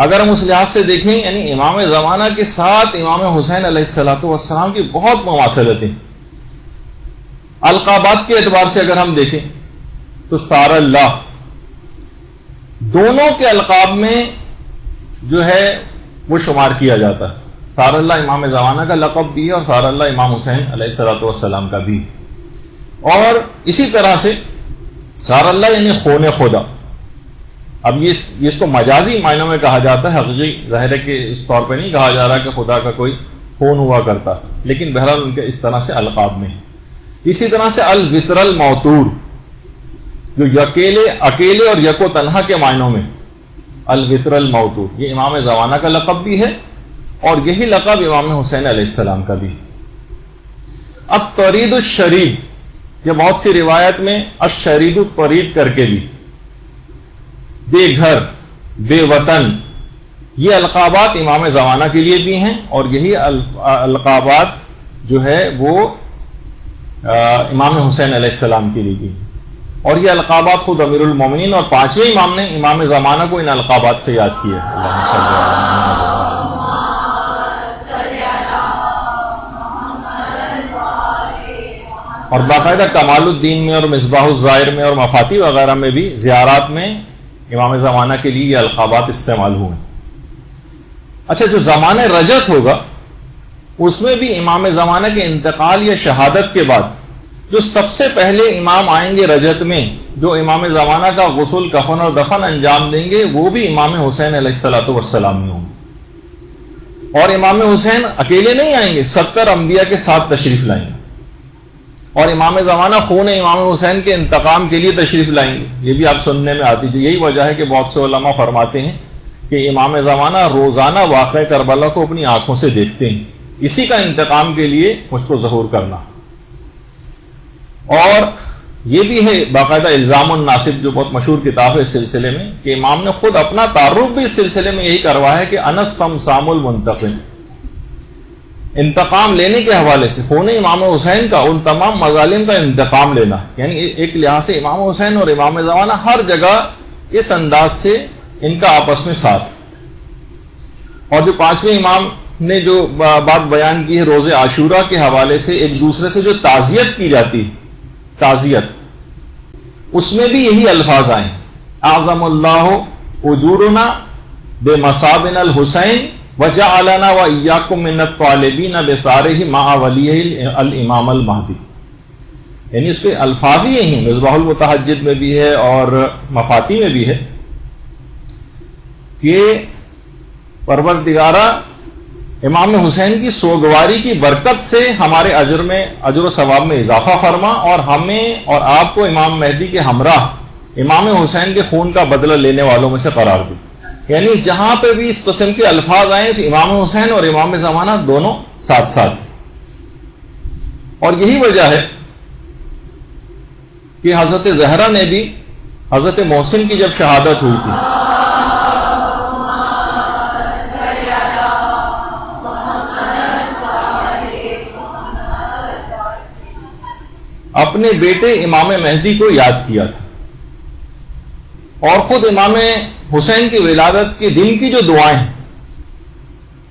اگر ہم اس لحاظ سے دیکھیں یعنی امام زمانہ کے ساتھ امام حسین علیہ الصلوۃ والسلام کی بہت مماثلتیں. القابات کے اعتبار سے اگر ہم دیکھیں تو سار اللہ، دونوں کے القاب میں جو ہے وہ شمار کیا جاتا ہے. سار اللہ امام زمانہ کا لقب بھی ہے اور سار اللہ امام حسین علیہ الصلوۃ والسلام کا بھی. اور اسی طرح سے سار اللہ یعنی خون خدا. اب یہ اس کو مجازی معنوں میں کہا جاتا ہے، حقیقی ظاہر ہے کہ اس طور پہ نہیں کہا جا رہا کہ خدا کا کوئی خون ہوا کرتا، لیکن بہرحال ان کے اس طرح سے القاب میں. اسی طرح سے الوتر الموتور، جو اکیلے اور یک و تنہا کے معنوں میں الوتر الموتور، یہ امام زمانہ کا لقب بھی ہے اور یہی لقب امام حسین علیہ السلام کا بھی. اب طرید الشرید، یہ بہت سی روایت میں الشرید الطرید کر کے بھی، بے گھر بے وطن، یہ القابات امام زمانہ کے لیے بھی ہیں اور یہی القابات جو ہے وہ امام حسین علیہ السلام کے لیے بھی ہیں. اور یہ القابات خود امیر المومنین اور پانچویں امام نے امام زمانہ کو ان القابات سے یاد کیا. اللہم صلی اللہ اور باقاعدہ کمال الدین میں اور مصباح الظاہر میں اور مفاتی وغیرہ میں بھی زیارات میں امام زمانہ کے لیے یہ القابات استعمال ہوئے. اچھا، جو زمانہ رجت ہوگا اس میں بھی امام زمانہ کے انتقال یا شہادت کے بعد جو سب سے پہلے امام آئیں گے رجت میں، جو امام زمانہ کا غسل کفن اور دفن انجام دیں گے، وہ بھی امام حسین علیہ الصلوۃ والسلام ہی ہوں گے. اور امام حسین اکیلے نہیں آئیں گے، 70 انبیاء کے ساتھ تشریف لائیں گے. اور امام زمانہ خون امام حسین کے انتقام کے لیے تشریف لائیں گے. یہ بھی آپ سننے میں آتی ہے. یہی وجہ ہے کہ بہت سے علماء فرماتے ہیں کہ امام زمانہ روزانہ واقعہ کربلا کو اپنی آنکھوں سے دیکھتے ہیں، اسی کا انتقام کے لیے مجھ کو ظہور کرنا. اور یہ بھی ہے باقاعدہ الزام الناصب، جو بہت مشہور کتاب ہے اس سلسلے میں، کہ امام نے خود اپنا تعارف بھی اس سلسلے میں یہی کروایا ہے کہ انا الصمصام المنتقم. انتقام لینے کے حوالے سے خون امام حسین کا ان تمام مظالم کا انتقام لینا، یعنی ایک لحاظ سے امام حسین اور امام زمانہ ہر جگہ اس انداز سے ان کا آپس میں ساتھ. اور جو پانچویں امام نے جو بات بیان کی ہے روز عاشورہ کے حوالے سے، ایک دوسرے سے جو تعزیت کی جاتی، تعزیت، اس میں بھی یہی الفاظ آئے ہیں: اعظم اللہ اجورنا بمصابنا الحسین وجعلنا وإياكم من الطالبین بثارہ مع ولیہ الامام المہدی. یعنی اس کے الفاظ ہی یہی ہیں، مصباح المتحجد میں بھی ہے اور مفاتی میں بھی ہے کہ پروردگارہ امام حسین کی سوگواری کی برکت سے ہمارے اجر و ثواب میں اضافہ فرما، اور ہمیں اور آپ کو امام مہدی کے ہمراہ امام حسین کے خون کا بدلہ لینے والوں میں سے قرار دے. یعنی جہاں پہ بھی اس قسم کے الفاظ آئے امام حسین اور امام زمانہ دونوں ساتھ ساتھ. اور یہی وجہ ہے کہ حضرت زہرا نے بھی حضرت محسن کی جب شہادت ہوئی تھی، اپنے بیٹے امام مہدی کو یاد کیا تھا، اور خود امام حسین کی ولادت کے دن کی جو دعائیں ہیں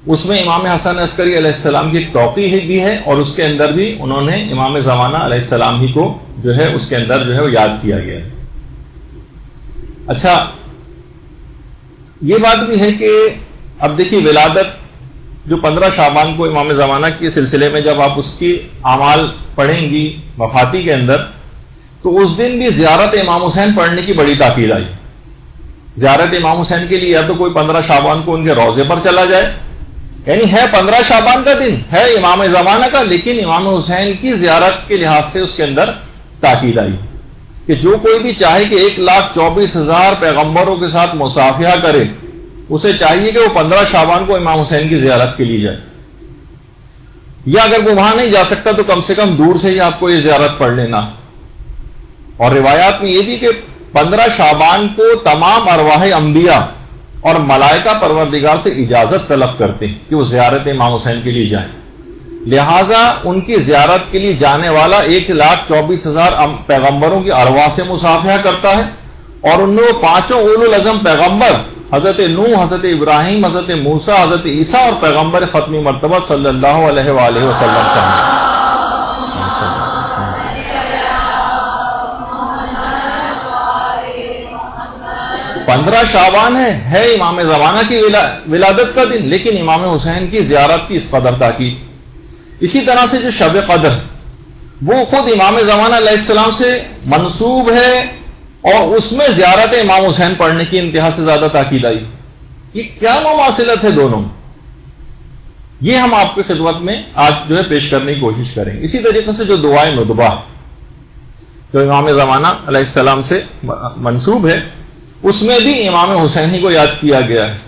اس میں امام حسن عسکری علیہ السلام کی ایک توقیع بھی ہے، اور اس کے اندر بھی انہوں نے امام زمانہ علیہ السلام ہی کو جو ہے اس کے اندر جو ہے وہ یاد کیا گیا ہے. اچھا، یہ بات بھی ہے کہ اب دیکھیے ولادت جو 15 شعبان کو امام زمانہ کے سلسلے میں جب آپ اس کی اعمال پڑھیں گی مفاتی کے اندر، تو اس دن بھی زیارت امام حسین پڑھنے کی بڑی تاکید آئی. زیارت امام حسین کے لیے یا تو کوئی 15 شعبان کو ان کے روضے پر چلا جائے، یعنی ہے 15 شعبان کا دن ہے امام زمانہ کا، لیکن امام حسین کی زیارت کے لحاظ سے اس کے اندر تاکید آئی کہ جو کوئی بھی چاہے کہ 1,24,000 پیغمبروں کے ساتھ مصافحہ کرے، اسے چاہیے کہ وہ 15 شعبان کو امام حسین کی زیارت کے لیے جائے، یا اگر وہ وہاں نہیں جا سکتا تو کم سے کم دور سے ہی آپ کو یہ زیارت پڑھ لینا. اور روایات میں یہ بھی کہ 15 شعبان کو تمام ارواح انبیاء اور ملائکہ پروردگار سے اجازت طلب کرتے ہیں کہ وہ زیارت امام حسین کے لیے جائیں، لہٰذا ان کی زیارت کے لیے جانے والا 1,24,000 پیغمبروں کی ارواح سے مصافحہ کرتا ہے، اور ان میں وہ 5 اولو العزم پیغمبر حضرت نوح، حضرت ابراہیم، حضرت موسیٰ، حضرت عیسیٰ اور پیغمبر ختمی مرتبہ صلی اللہ علیہ وآلہ وسلم شامل۔ 15 شعبان ہے امام زمانہ کی ولادت کا دن، لیکن امام حسین کی زیارت کی اس قدر تاکید۔ اسی طرح سے جو شب قدر وہ خود امام زمانہ علیہ السلام سے منسوب ہے، اور اس میں زیارت امام حسین پڑھنے کی انتہا سے زیادہ تاکید آئی۔ یہ کیا مماثلت ہے دونوں؟ یہ ہم آپ کی خدمت میں آج جو ہے پیش کرنے کی کوشش کریں گے۔ اسی طریقے سے جو دعائے ندبہ جو امام زمانہ علیہ السلام سے منسوب ہے، اس میں بھی امام حسین ہی کو یاد کیا گیا ہے۔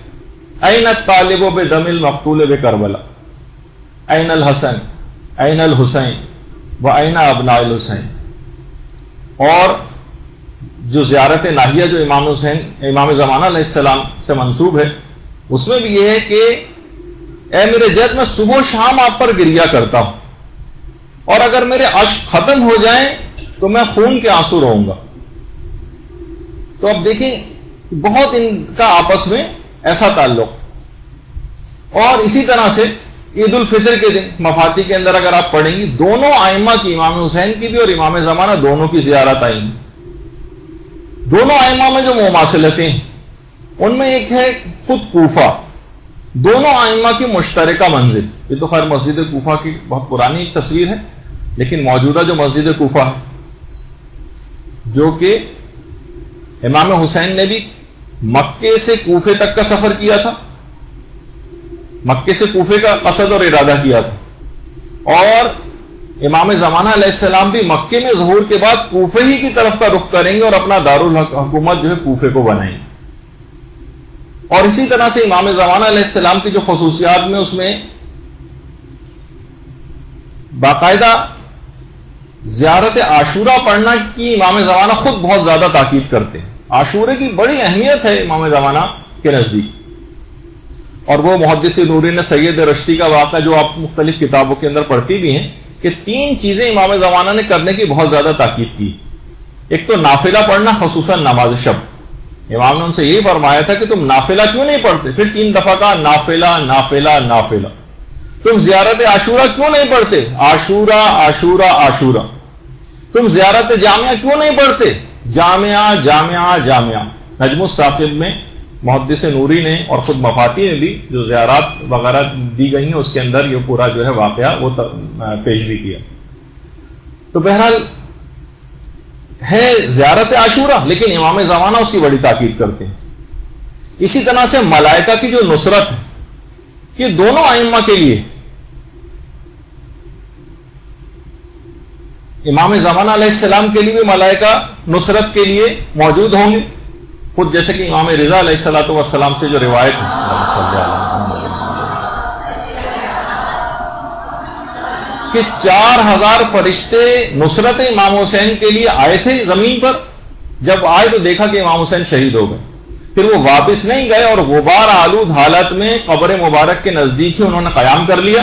این الطالب بدم المقتول بکربلا، این الحسن، این الحسین و این ابناء الحسین۔ اور جو زیارت ناہیہ جو امام زمانہ علیہ السلام سے منسوب ہے، اس میں بھی یہ ہے کہ اے میرے جد، میں صبح و شام آپ پر گریہ کرتا ہوں، اور اگر میرے اشک ختم ہو جائیں تو میں خون کے آنسو رہوں گا۔ تو اب دیکھیں بہت ان کا آپس میں ایسا تعلق۔ اور اسی طرح سے عید الفطر کے دن مفاتی کے اندر اگر آپ پڑھیں گی، دونوں ائمہ کی، امام حسین کی بھی اور امام زمانہ دونوں کی زیارت آئیں گی۔ دونوں ائمہ میں جو مماثلتیں ہیں ان میں ایک ہے خود کوفہ، دونوں ائمہ کی مشترکہ منزل۔ یہ تو خیر مسجد کوفہ کی بہت پرانی ایک تصویر ہے، لیکن موجودہ جو مسجد کوفہ ہے، جو کہ امام حسین نے بھی مکے سے کوفے تک کا سفر کیا تھا، مکے سے کوفے کا قصد اور ارادہ کیا تھا، اور امام زمانہ علیہ السلام بھی مکے میں ظہور کے بعد کوفے ہی کی طرف کا رخ کریں گے اور اپنا دارالحکومت جو ہے کوفے کو بنائیں گے۔ اور اسی طرح سے امام زمانہ علیہ السلام کی جو خصوصیات میں اس میں باقاعدہ زیارت عاشورہ پڑھنا کی امام زمانہ خود بہت زیادہ تاکید کرتے ہیں۔ عاشورے کی بڑی اہمیت ہے امام زمانہ کے نزدیک، اور وہ محدث نورین سید رشتی کا واقعہ جو آپ مختلف کتابوں کے اندر پڑھتی بھی ہیں کہ 3 چیزیں امام زمانہ نے کرنے کی بہت زیادہ تاکید کی۔ ایک تو نافلہ پڑھنا، خصوصاً نماز شب۔ امام نے ان سے یہی فرمایا تھا کہ تم نافلہ کیوں نہیں پڑھتے؟ پھر 3 دفعہ کہا نافلہ نافلہ نافلہ۔ تم زیارت عاشورہ کیوں نہیں پڑھتے؟ عاشورہ عاشورہ عاشورہ۔ تم زیارت جامعہ کیوں نہیں پڑھتے؟ جامعہ جامعہ جامعہ۔ نجم الثاقب میں محدث نوری نے اور خود مفاتی میں بھی جو زیارات وغیرہ دی گئی ہیں اس کے اندر یہ پورا جو ہے واقعہ وہ پیش بھی کیا۔ تو بہرحال ہے زیارت عاشورہ، لیکن امام زمانہ اس کی بڑی تاکید کرتے ہیں۔ اسی طرح سے ملائکہ کی جو نصرت ہے، یہ دونوں ائمہ کے لیے، امام زمانہ علیہ السلام کے لیے بھی ملائکہ نصرت کے لیے موجود ہوں گے، خود جیسے کہ امام رضا علیہ السلام سے جو روایت ہے کہ 4000 فرشتے نصرت امام حسین کے لیے آئے تھے زمین پر۔ جب آئے تو دیکھا کہ امام حسین شہید ہو گئے، پھر وہ واپس نہیں گئے اور غبار آلود حالت میں قبر مبارک کے نزدیک ہی انہوں نے قیام کر لیا۔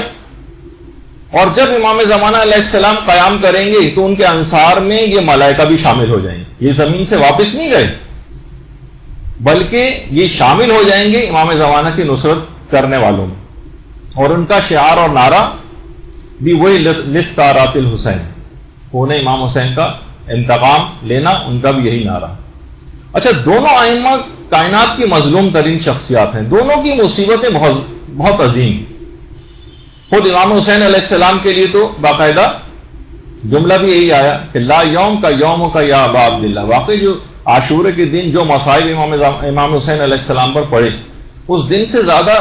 اور جب امام زمانہ علیہ السلام قیام کریں گے تو ان کے انصار میں یہ ملائکہ بھی شامل ہو جائیں گے۔ یہ زمین سے واپس نہیں گئے، بلکہ یہ شامل ہو جائیں گے امام زمانہ کی نصرت کرنے والوں میں، اور ان کا شعار اور نعرہ بھی وہی لستارات الحسین، ہونے امام حسین کا انتقام لینا، ان کا بھی یہی نعرہ۔ اچھا، دونوں ائمہ کائنات کی مظلوم ترین شخصیات ہیں، دونوں کی مصیبتیں بہت عظیم۔ خود امام حسین علیہ السلام کے لیے تو باقاعدہ جملہ بھی یہی آیا کہ لا یوم کا یوم کا یا ابا عبداللہ۔ واقعی جو عاشورے کے دن جو مصائب امام حسین علیہ السلام پر پڑے، اس دن سے زیادہ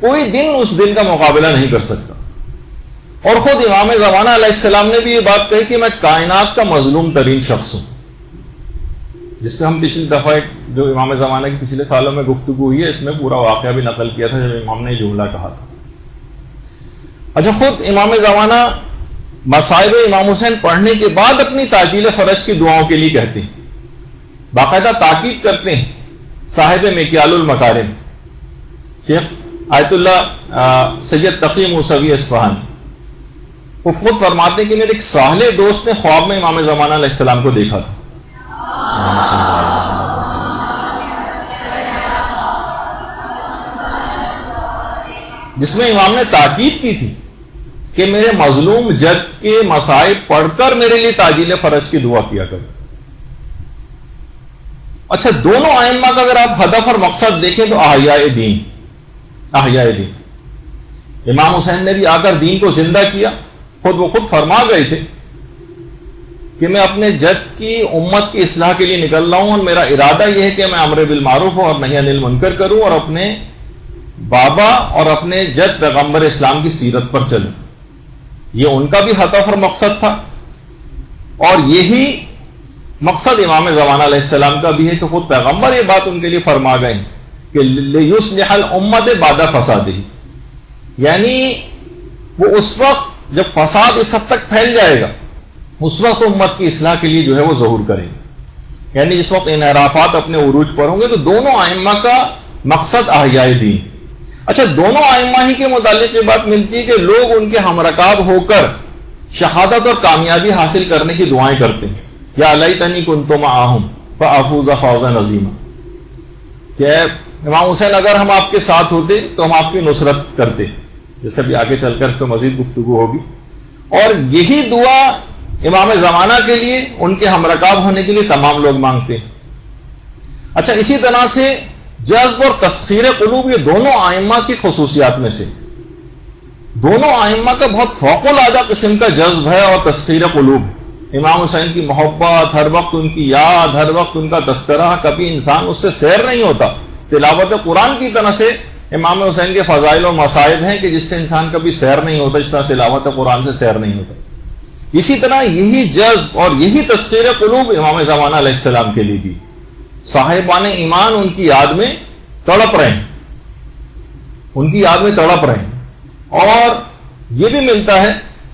کوئی دن اس دن کا مقابلہ نہیں کر سکتا۔ اور خود امام زمانہ علیہ السلام نے بھی یہ بات کہی کہ میں کائنات کا مظلوم ترین شخص ہوں، جس پہ ہم پچھلی دفعہ جو امام زمانہ کی پچھلے سالوں میں گفتگو ہوئی ہے اس میں پورا واقعہ بھی نقل کیا تھا جب امام نے جملہ کہا تھا۔ اچھا، خود امام زمانہ مصائب امام حسین پڑھنے کے بعد اپنی تعجیل فرج کی دعاؤں کے لیے کہتے ہیں، باقاعدہ تاکید کرتے ہیں۔ صاحب مکیال المکارم شیخ آیت اللہ سید تقی موسوی اصفہانی وہ خود فرماتے ہیں کہ میرے ایک صالح دوست نے خواب میں امام زمانہ علیہ السلام کو دیکھا تھا، جس میں امام نے تاکید کی تھی کہ میرے مظلوم جد کے مصائب پڑھ کر میرے لیے تعجیل فرج کی دعا کیا کرو. اچھا دونوں ائمہ کا اگر آپ ہدف اور مقصد دیکھیں تو احیاء دین. امام حسین نے بھی آ کر دین کو زندہ کیا. خود فرما گئے تھے کہ میں اپنے جد کی امت کی اصلاح کے لیے نکل رہا ہوں اور میرا ارادہ یہ ہے کہ میں امر بالمعروف اور نہی عن المنکر کروں اور اپنے بابا اور اپنے جد پیغمبر اسلام کی سیرت پر چلوں. یہ ان کا بھی ہدف اور مقصد تھا, اور یہی مقصد امام زمانہ علیہ السلام کا بھی ہے کہ خود پیغمبر یہ بات ان کے لیے فرما گئے کہ لِيُصْلِحَ الْأُمَّةَ بَعْدَ فَسَادِهِ, یعنی وہ اس وقت جب فساد اس حد تک پھیل جائے گا اس وقت امت کی اصلاح کے لیے جو ہے وہ ظہور کریں گے. یعنی جس وقت انحرافات اپنے عروج پر ہوں گے تو دونوں ائمہ کا مقصد احیاء دین. اچھا دونوں ائمہ ہی کے متعلق یہ بات ملتی ہے کہ لوگ ان کے ہمرکاب ہو کر شہادت اور کامیابی حاصل کرنے کی دعائیں کرتے ہیں. یا لیتنی کنت معہم فافوز فوزا عظیما, کہ امام حسین اگر ہم آپ کے ساتھ ہوتے تو ہم آپ کی نصرت کرتے, جیسے بھی آگے چل کر اس پہ مزید گفتگو ہوگی. اور یہی دعا امام زمانہ کے لیے, ان کے ہمرکاب ہونے کے لیے تمام لوگ مانگتے ہیں. اچھا اسی طرح سے جذب اور تسخیر قلوب یہ دونوں ائمہ کی خصوصیات میں سے. دونوں ائمہ کا بہت فوق العادہ قسم کا جذب ہے اور تسخیر قلوب. امام حسین کی محبت, ہر وقت ان کی یاد, ہر وقت ان کا تذکرہ, کبھی انسان اس سے سیر نہیں ہوتا. تلاوت قرآن کی طرح سے امام حسین کے فضائل اور مصائب ہیں کہ جس سے انسان کبھی سیر نہیں ہوتا, اس طرح تلاوت قرآن سے سیر نہیں ہوتا. اسی طرح یہی جذب اور یہی تسخیر قلوب امام زمانہ علیہ السلام کے لیے بھی. صاحبان ایمان ان کی یاد میں تڑپ رہے ہیں, ان کی یاد میں تڑپ رہے ہیں. اور یہ بھی ملتا ہے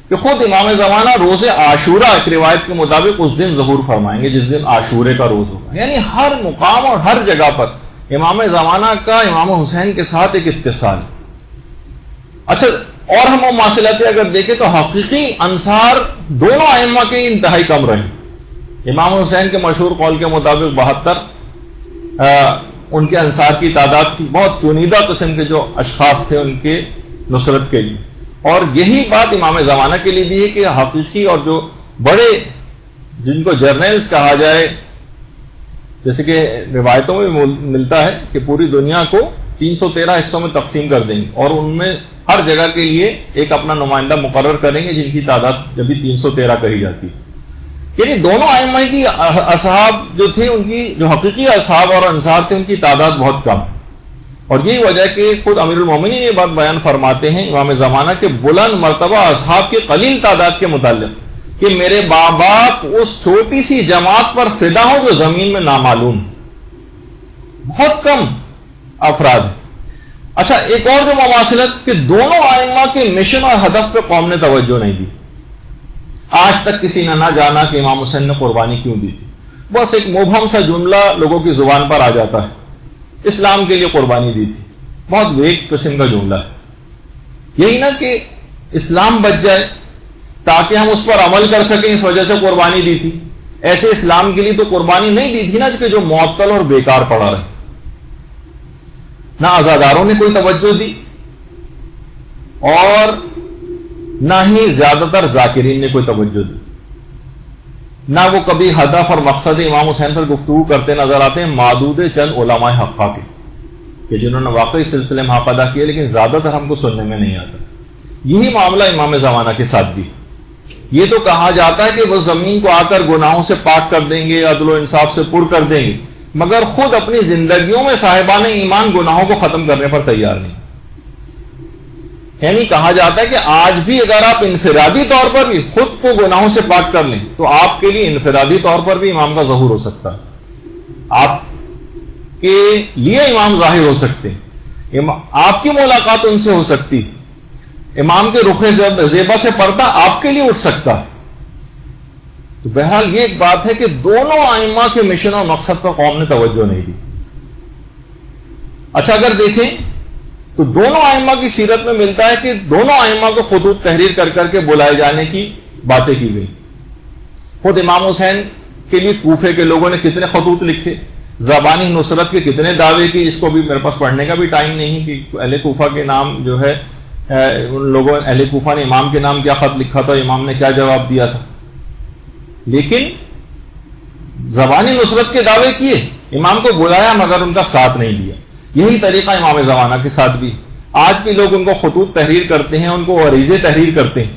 کہ خود امام زمانہ روز عاشورہ ایک روایت کے مطابق اس دن ظہور فرمائیں گے جس دن عاشورے کا روز ہوگا. یعنی ہر مقام اور ہر جگہ پر امام زمانہ کا امام حسین کے ساتھ ایک اتصال. اچھا اور ہم مواصلاتے اگر دیکھیں تو حقیقی انصار دونوں ائمہ کے انتہائی کم رہے. امام حسین کے مشہور قول کے مطابق 72 ان کے انصار کی تعداد تھی, بہت چنیدہ قسم کے جو اشخاص تھے ان کے نصرت کے لیے. اور یہی بات امام زمانہ کے لیے بھی ہے کہ حقیقی اور جو بڑے جن کو جرنیلز کہا جائے, جیسے کہ روایتوں میں ملتا ہے کہ پوری دنیا کو 313 حصوں میں تقسیم کر دیں گے اور ان میں ہر جگہ کے لیے ایک اپنا نمائندہ مقرر کریں گے جن کی تعداد جب بھی 313 کہی جاتی. یعنی دونوں ائمہ کی اصحاب جو تھے, ان کی جو حقیقی اصحاب اور انصار تھے, ان کی تعداد بہت کم. اور یہی وجہ کہ خود امیر المومنین یہ بات بیان فرماتے ہیں امام زمانہ کے بلند مرتبہ اصحاب کی قلیل تعداد کے متعلق کہ میرے ماں باپ اس چھوٹی سی جماعت پر فدا ہو جو زمین میں نامعلوم. بہت کم افراد ہیں. اچھا ایک اور جو مواصلت کہ دونوں ائمہ کے مشن اور ہدف پہ قوم نے توجہ نہیں دی. آج تک کسی نے نہ جانا کہ امام حسین نے قربانی کیوں دی تھی. بس ایک مبہم سا جملہ لوگوں کی زبان پر آ جاتا ہے, اسلام کے لیے قربانی دی تھی. بہت ویک قسم کا جملہ ہے. یہی نا کہ اسلام بچ جائے تاکہ ہم اس پر عمل کر سکیں, اس وجہ سے قربانی دی تھی. ایسے اسلام کے لیے تو قربانی نہیں دی تھی نا کہ جو معطل اور بیکار پڑا رہے. نہ عزاداروں نے کوئی توجہ دی اور نہ ہی زیادہ تر ذاکرین نے کوئی توجہ دی. نہ وہ کبھی ہدف اور مقصد امام حسین پر گفتگو کرتے نظر آتے ہیں معدود چند علماء حقہ کے کہ جنہوں نے واقعی سلسلے میں حق ادا کیے, لیکن زیادہ تر ہم کو سننے میں نہیں آتا. یہی معاملہ امام زمانہ کے ساتھ بھی. یہ تو کہا جاتا ہے کہ وہ زمین کو آ کر گناہوں سے پاک کر دیں گے, عدل و انصاف سے پر کر دیں گے, مگر خود اپنی زندگیوں میں صاحبان ایمان گناہوں کو ختم کرنے پر تیار نہیں. یعنی کہا جاتا ہے کہ آج بھی اگر آپ انفرادی طور پر بھی خود کو گناہوں سے پاک کر لیں تو آپ کے لیے انفرادی طور پر بھی امام کا ظہور ہو سکتا ہے, آپ کے لیے امام ظاہر ہو سکتے ہیں, آپ کی ملاقات ان سے ہو سکتی, امام کے رخ زیبا سے پردہ آپ کے لیے اٹھ سکتا ہے. تو بہرحال یہ ایک بات ہے کہ دونوں ائمہ کے مشن اور مقصد پر قوم نے توجہ نہیں دی. اچھا اگر دیکھیں تو دونوں ائمہ کی سیرت میں ملتا ہے کہ دونوں ائمہ کو خطوط تحریر کر کر کے بلائے جانے کی باتیں کی گئی. خود امام حسین کے لیے کوفے کے لوگوں نے کتنے خطوط لکھے, زبانی نصرت کے کتنے دعوے کی، جس کو بھی میرے پاس پڑھنے کا بھی ٹائم نہیں کہ اہل کوفہ کے نام جو ہے ان لوگوں اہل کوفہ نے امام کے نام کیا خط لکھا تھا، امام نے کیا جواب دیا تھا، لیکن زبانی نصرت کے دعوے کیے، امام کو بلایا مگر ان کا ساتھ نہیں دیا۔ یہی طریقہ امام زمانہ کے ساتھ بھی، آج بھی لوگ ان کو خطوط تحریر کرتے ہیں، ان کو عریضے تحریر کرتے ہیں،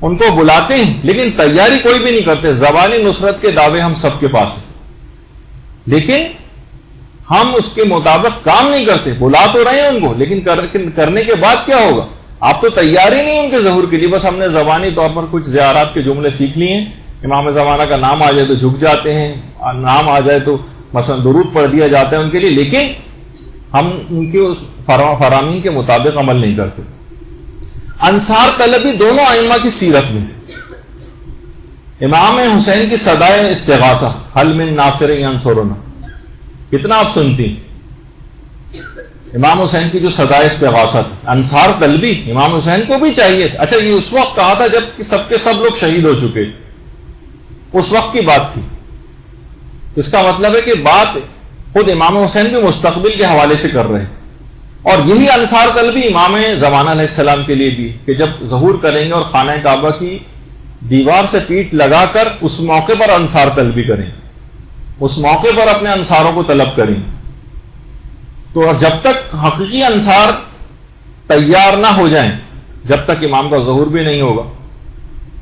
ان کو بلاتے ہیں لیکن تیاری کوئی بھی نہیں کرتے۔ زبانی نصرت کے دعوے ہم سب کے پاس ہیں لیکن ہم اس کے مطابق کام نہیں کرتے، بلا تو رہے ہیں ان کو لیکن کرنے کے بعد کیا ہوگا؟ آپ تو تیاری نہیں ان کے ظہور کے لیے، بس ہم نے زبانی طور پر کچھ زیارات کے جملے سیکھ لیے ہیں، امام زمانہ کا نام آ جائے تو جھک جاتے ہیں، نام آ جائے تو مثلا درود پڑھ دیا جاتا ہے ان کے لیے، لیکن ہم ان کے اس فرامین کے مطابق عمل نہیں کرتے۔ انصار طلبی دونوں ائمہ کی سیرت میں سے، امام حسین کی صدائے استغاثہ حل من ناصر ینصرنا، کتنا آپ سنتی، امام حسین کی جو صدائے استغاثہ تھی، انصار طلبی امام حسین کو بھی چاہیے تھا۔ اچھا یہ اس وقت کہا تھا جب کہ سب کے سب لوگ شہید ہو چکے تھے، اس وقت کی بات تھی، اس کا مطلب ہے کہ بات خود امام حسین بھی مستقبل کے حوالے سے کر رہے تھے، اور یہی انصار طلبی امام زمانہ علیہ السلام کے لیے بھی کہ جب ظہور کریں گے اور خانہ کعبہ کی دیوار سے پیٹ لگا کر اس موقع پر انصار طلبی کریں، اس موقع پر اپنے انصاروں کو طلب کریں، تو اور جب تک حقیقی انصار تیار نہ ہو جائیں، جب تک امام کا ظہور بھی نہیں ہوگا،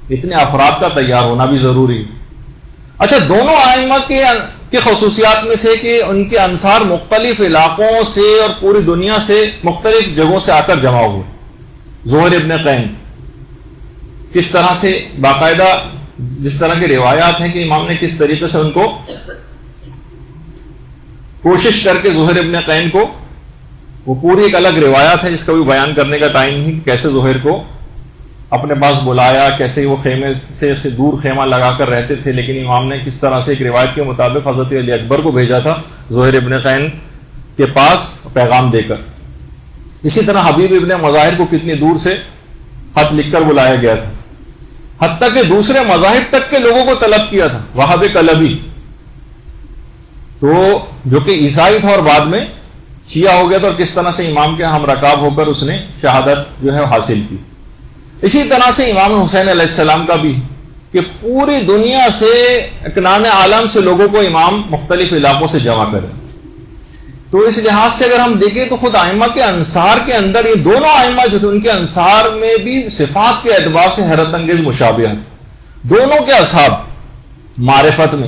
اتنے افراد کا تیار ہونا بھی ضروری ہے۔ اچھا دونوں ائمہ کے خصوصیات میں سے کہ ان کے انصار مختلف علاقوں سے اور پوری دنیا سے مختلف جگہوں سے آ کر جمع ہوئے۔ زہیر ابن قین کس طرح سے باقاعدہ جس طرح کی روایات ہیں کہ امام نے کس طریقے سے ان کو کوشش کر کے زہیر ابن قین کو، وہ پوری ایک الگ روایات ہے جس کا بھی بیان کرنے کا ٹائم نہیں، کیسے زہیر کو اپنے پاس بلایا، کیسے وہ خیمے سے دور خیمہ لگا کر رہتے تھے، لیکن امام نے کس طرح سے ایک روایت کے مطابق حضرت علی اکبر کو بھیجا تھا زہیر ابن قین کے پاس پیغام دے کر۔ اسی طرح حبیب ابن مظاہر کو کتنی دور سے خط لکھ کر بلایا گیا تھا، حتیٰ کہ دوسرے مذاہب تک کے لوگوں کو طلب کیا تھا، وہاب کلبی تو جو کہ عیسائی تھا اور بعد میں شیعہ ہو گیا تھا، اور کس طرح سے امام کے ہم رکاب ہو کر اس نے شہادت جو ہے حاصل کی۔ اسی طرح سے امام حسین علیہ السلام کا بھی کہ پوری دنیا سے اکنان عالم سے لوگوں کو امام مختلف علاقوں سے جمع کرے، تو اس لحاظ سے اگر ہم دیکھیں تو خود ائمہ کے انصار کے اندر یہ دونوں ائمہ جو تھے ان کے انصار میں بھی صفات کے اعتبار سے حیرت انگیز مشابہت، دونوں کے اصحاب معرفت میں،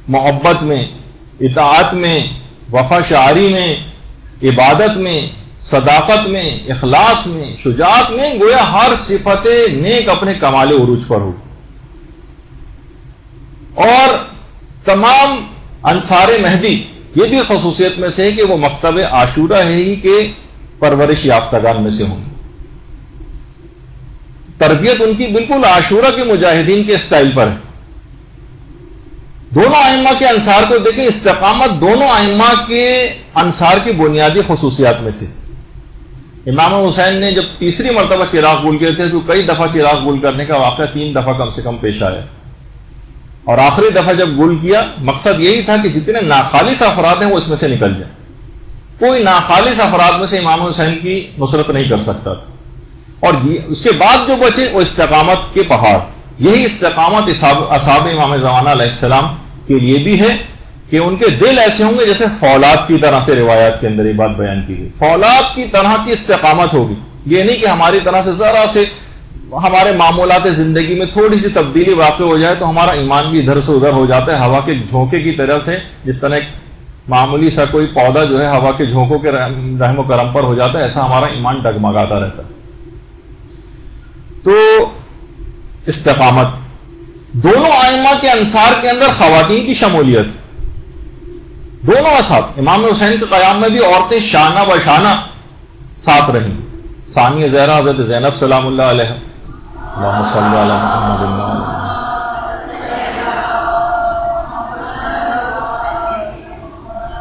محبت میں، اطاعت میں، وفا شعاری میں، عبادت میں، صداقت میں، اخلاص میں، شجاعت میں، گویا ہر صفت نیک اپنے کمال عروج پر ہو۔ اور تمام انصار مہدی یہ بھی خصوصیت میں سے ہے کہ وہ مکتب عاشورہ ہے ہی کہ پرورش یافتگان میں سے ہوں، تربیت ان کی بالکل عاشورہ کے مجاہدین کے سٹائل پر ہے۔ دونوں ائمہ کے انصار کو دیکھیں، استقامت دونوں ائمہ کے انصار کی بنیادی خصوصیات میں سے۔ امام حسین نے جب تیسری مرتبہ چراغ گل کیے تھے تو کئی دفعہ چراغ گل کرنے کا واقعہ 3 دفعہ کم سے کم پیش آیا، اور آخری دفعہ جب گل کیا مقصد یہی تھا کہ جتنے ناخالص افراد ہیں وہ اس میں سے نکل جائیں، کوئی ناخالص افراد میں سے امام حسین کی نصرت نہیں کر سکتا تھا، اور اس کے بعد جو بچے وہ استقامت کے پہاڑ۔ یہی استقامت اصحاب امام زمانہ علیہ السلام کے لیے بھی ہے کہ ان کے دل ایسے ہوں گے جیسے فولاد کی طرح سے، روایات کے اندر یہ بات بیان کی گئی، فولاد کی طرح کی استقامت ہوگی۔ یہ نہیں کہ ہماری طرح سے ذرا سے ہمارے معمولات زندگی میں تھوڑی سی تبدیلی واقع ہو جائے تو ہمارا ایمان بھی ادھر سے ادھر ہو جاتا ہے، ہوا کے جھونکے کی طرح سے، جس طرح ایک معمولی سا کوئی پودا جو ہے ہوا کے جھونکوں کے رحم و کرم پر ہو جاتا ہے، ایسا ہمارا ایمان ڈگمگاتا رہتا ہے۔ تو استقامت دونوں ائمہ کے انصار کے اندر خواتین کی شمولیت، دونوں اصحاب امام حسین کے قیام میں بھی عورتیں شانہ بہ شانہ ساتھ رہیں، ثانیہ زہرا حضرت زینب سلام اللہ علیہ، اللہم صلی علی محمد،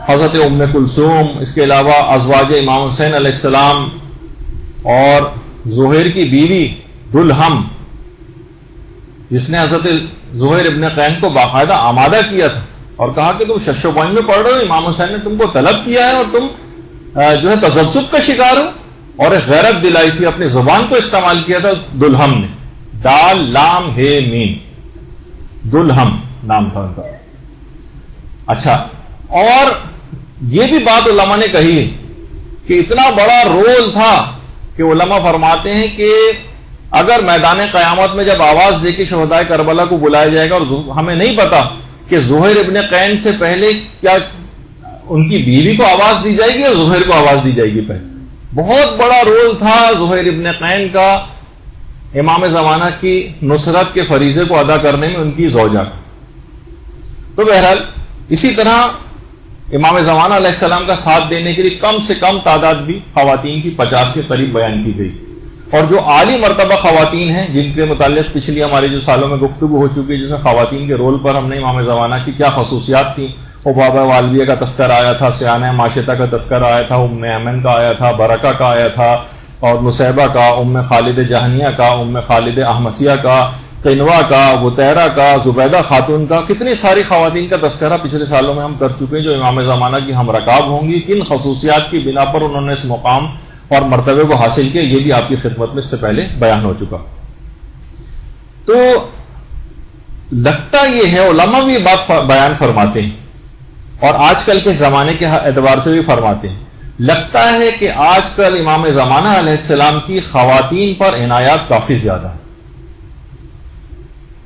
حضرت ام کلثوم، اس کے علاوہ ازواج امام حسین علیہ السلام اور زہیر کی بیوی دلہم، جس نے حضرت زہیر ابن قین کو باقاعدہ آمادہ کیا تھا اور کہا کہ تم شش و پوائنٹ میں پڑھ رہے ہو, امام حسین نے تم کو طلب کیا ہے اور تم جو ہے تذبذب کا شکار ہو. اور ایک غیرت دلائی تھی, اپنی زبان کو استعمال کیا تھا دلہم نے, دال لام ہے میم, دلہم نام تھا ان کا. اچھا, اور یہ بھی بات علماء نے کہی ہے کہ اتنا بڑا رول تھا کہ علماء فرماتے ہیں کہ اگر میدان قیامت میں جب آواز دے کے شہدائے کربلا کو بلایا جائے گا, اور ہمیں نہیں پتا کہ زہیر ابن قین سے پہلے کیا ان کی بیوی کو آواز دی جائے گی اور زہیر کو آواز دی جائے گی پہلے. بہت بڑا رول تھا زہیر ابن قین کا امام زمانہ کی نصرت کے فریضے کو ادا کرنے میں ان کی زوجہ کا. تو بہرحال اسی طرح امام زمانہ علیہ السلام کا ساتھ دینے کے لیے کم سے کم تعداد بھی خواتین کی 50 کے قریب بیان کی گئی. اور جو عالی مرتبہ خواتین ہیں جن کے متعلق پچھلی ہمارے جو سالوں میں گفتگو ہو چکی ہے, جس میں خواتین کے رول پر ہم نے امام زمانہ کی کیا خصوصیات تھیں, عبابہ والویہ کا تذکرہ آیا تھا, سیانہ معاشطہ کا تذکرہ آیا تھا, ام ایمن کا آیا تھا, برکہ کا آیا تھا, اور نصیبہ کا, ام خالد جہنیہ کا, ام خالد احمسیہ کا, قنوہ کا, بطیرہ کا, زبیدہ خاتون کا. کتنی ساری خواتین کا تذکرہ پچھلے سالوں میں ہم کر چکے ہیں جو امام زمانہ کی ہم رکاب ہوں گی, کن خصوصیات کی بنا پر انہوں نے اس مقام اور مرتبے کو حاصل کیا, یہ بھی آپ کی خدمت میں اس سے پہلے بیان ہو چکا. تو لگتا یہ ہے, علماء بھی یہ بات بیان فرماتے ہیں اور آج کل کے زمانے کے اعتبار سے بھی فرماتے ہیں, لگتا ہے کہ آج کل امام زمانہ علیہ السلام کی خواتین پر عنایات کافی زیادہ ہیں.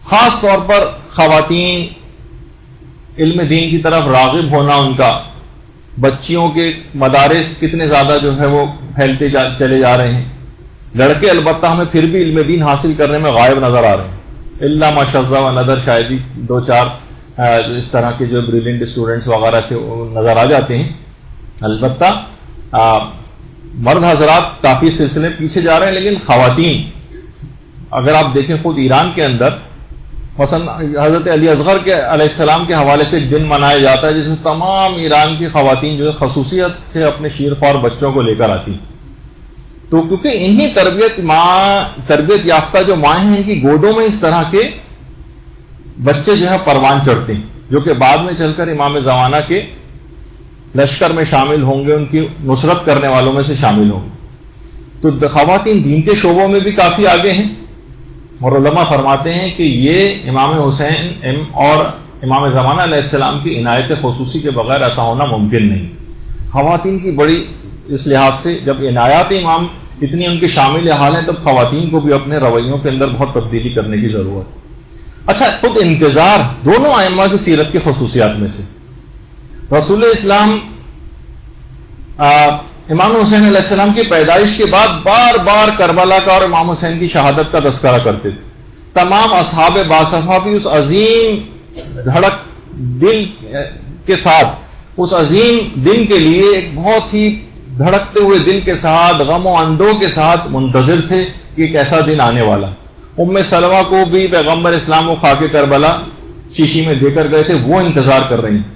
خاص طور پر خواتین علم دین کی طرف راغب ہونا, ان کا بچیوں کے مدارس کتنے زیادہ جو ہے وہ پھیلتے چلے جا رہے ہیں. لڑکے البتہ ہمیں پھر بھی علم دین حاصل کرنے میں غائب نظر آ رہے ہیں, الا ماشاءاللہ و نظر شاید ہی 2-4 اس طرح کے جو بریلینٹ اسٹوڈنٹس وغیرہ سے نظر آ جاتے ہیں. البتہ مرد حضرات کافی سلسلے پیچھے جا رہے ہیں, لیکن خواتین اگر آپ دیکھیں خود ایران کے اندر مثلا حضرت علی اصغر کے علیہ السلام کے حوالے سے ایک دن منایا جاتا ہے جس میں تمام ایران کی خواتین جو ہے خصوصیت سے اپنے شیرخوار بچوں کو لے کر آتی. تو کیونکہ انہی تربیت یافتہ جو مائیں ہیں, ان کی گودوں میں اس طرح کے بچے جو ہے پروان چڑھتے ہیں, جو کہ بعد میں چل کر امام زمانہ کے لشکر میں شامل ہوں گے, ان کی نصرت کرنے والوں میں سے شامل ہوں گے. تو خواتین دین کے شعبوں میں بھی کافی آگے ہیں, اور علماء فرماتے ہیں کہ یہ امام حسین اور امام زمانہ علیہ السلام کی عنایت خصوصی کے بغیر ایسا ہونا ممکن نہیں. خواتین کی بڑی اس لحاظ سے جب عنایات امام اتنی ان کے شامل حال ہیں, تب خواتین کو بھی اپنے رویوں کے اندر بہت تبدیلی کرنے کی ضرورت ہے. اچھا, خود انتظار دونوں ائمہ کی سیرت کی خصوصیات میں سے. رسول اسلام امام حسین علیہ السلام کی پیدائش کے بعد بار بار کربلا کا اور امام حسین کی شہادت کا تذکرہ کرتے تھے. تمام اصحاب باصفہ بھی اس عظیم دھڑک دل کے ساتھ, اس عظیم دن کے لیے ایک بہت ہی دھڑکتے ہوئے دل کے ساتھ, غم و اندوہ کے ساتھ منتظر تھے کہ ایک ایسا دن آنے والا. ام سلمہ کو بھی پیغمبر اسلام کو خاک کربلا شیشی میں دے کر گئے تھے, وہ انتظار کر رہی تھی.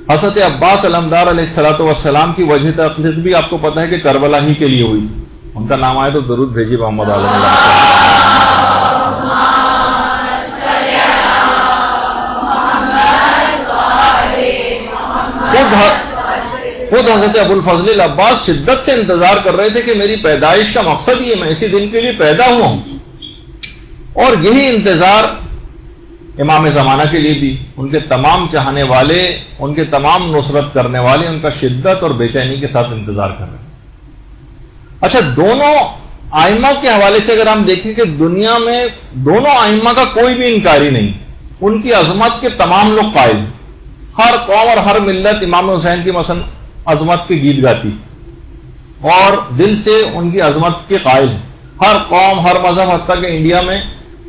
حضرت عباس علمدار علیہ السلام کی وجہ تخلیق بھی آپ کو پتہ ہے کہ کربلا ہی کے لیے ہوئی تھی. ان کا نام آئے تو درود بھیجیے محمد خود حضرت ابو الفضل العباس شدت سے انتظار کر رہے تھے کہ میری پیدائش کا مقصد یہ, میں اسی دن کے لیے پیدا ہوا ہوں. اور یہی انتظار امام زمانہ کے لیے بھی, ان کے تمام چاہنے والے, ان کے تمام نصرت کرنے والے ان کا شدت اور بے چینی کے ساتھ انتظار کر رہے ہیں. اچھا, دونوں ائمہ کے حوالے سے اگر ہم دیکھیں کہ دنیا میں دونوں ائمہ کا کوئی بھی انکاری نہیں, ان کی عظمت کے تمام لوگ قائل ہیں. ہر قوم اور ہر ملت امام حسین کی مثلا عظمت کے گیت گاتی اور دل سے ان کی عظمت کے قائل ہیں. ہر قوم, ہر مذہب, حتیٰ کہ انڈیا میں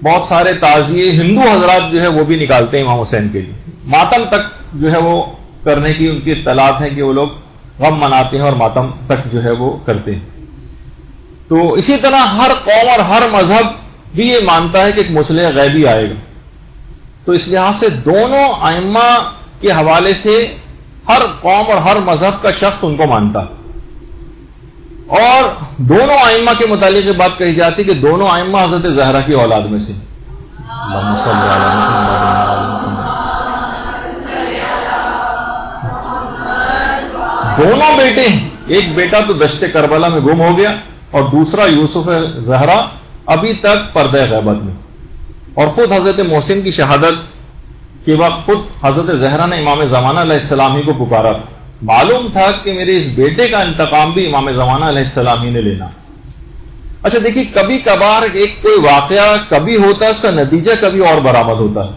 بہت سارے تعزیے ہندو حضرات جو ہے وہ بھی نکالتے ہیں امام حسین کے لیے. ماتم تک جو ہے وہ کرنے کی ان کی اطلاعات ہے کہ وہ لوگ غم مناتے ہیں اور ماتم تک جو ہے وہ کرتے ہیں. تو اسی طرح ہر قوم اور ہر مذہب بھی یہ مانتا ہے کہ ایک مصلح غیبی آئے گا. تو اس لحاظ سے دونوں ائمہ کے حوالے سے ہر قوم اور ہر مذہب کا شخص ان کو مانتا. اور دونوں ائمہ کے متعلق یہ بات کہی جاتی کہ دونوں ائمہ حضرت زہرا کی اولاد میں سے. دونوں بیٹے ہیں، ایک بیٹا تو دشت کربلا میں گم ہو گیا اور دوسرا یوسف زہرا ابھی تک پردہ غیبت میں. اور خود حضرت محسن کی شہادت کے وقت خود حضرت زہرا نے امام زمانہ علیہ السلام ہی کو پکارا تھا. معلوم تھا کہ میرے اس بیٹے کا انتقام بھی امام زمانہ علیہ السلام ہی نے لینا. اچھا دیکھیے، کبھی کبھار ایک کوئی واقعہ کبھی ہوتا ہے، اس کا نتیجہ کبھی اور برآمد ہوتا ہے.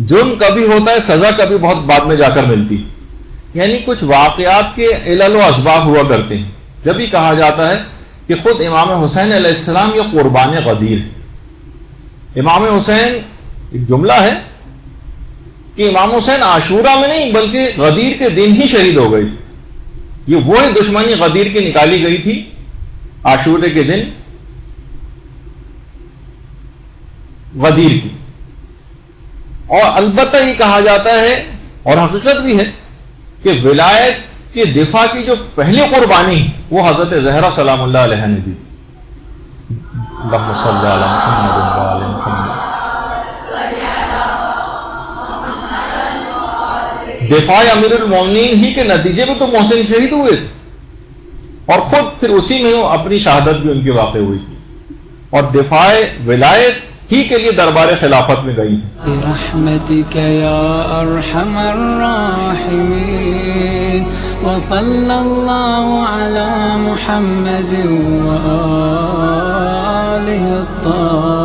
جرم کبھی ہوتا ہے، سزا کبھی بہت بعد میں جا کر ملتی. یعنی کچھ واقعات کے علل و اسباب ہوا کرتے ہیں. جب بھی کہا جاتا ہے کہ خود امام حسین علیہ السلام یہ قربان غدیر ہے. امام حسین، ایک جملہ ہے کہ امام حسین عاشورہ میں نہیں بلکہ غدیر کے دن ہی شہید ہو گئے تھے. یہ وہی دشمنی غدیر کی نکالی گئی تھی عاشورے کے دن غدیر کی. اور البتہ یہ کہا جاتا ہے اور حقیقت بھی ہے کہ ولایت کے دفاع کی جو پہلی قربانی وہ حضرت زہرا سلام اللہ علیہ نے دی تھی. اللہم صلی علی محمد و آل محمد. دفاع امیر المومنین ہی کے نتیجے میں تو محسن شہید ہوئے تھے اور خود پھر اسی میں اپنی شہادت بھی ان کی واقع ہوئی تھی اور دفاع ولایت ہی کے لیے دربار خلافت میں گئی تھی. برحمتک یا ارحم الراحمین وصلی اللہ علی محمد و آلہ الطاہرین.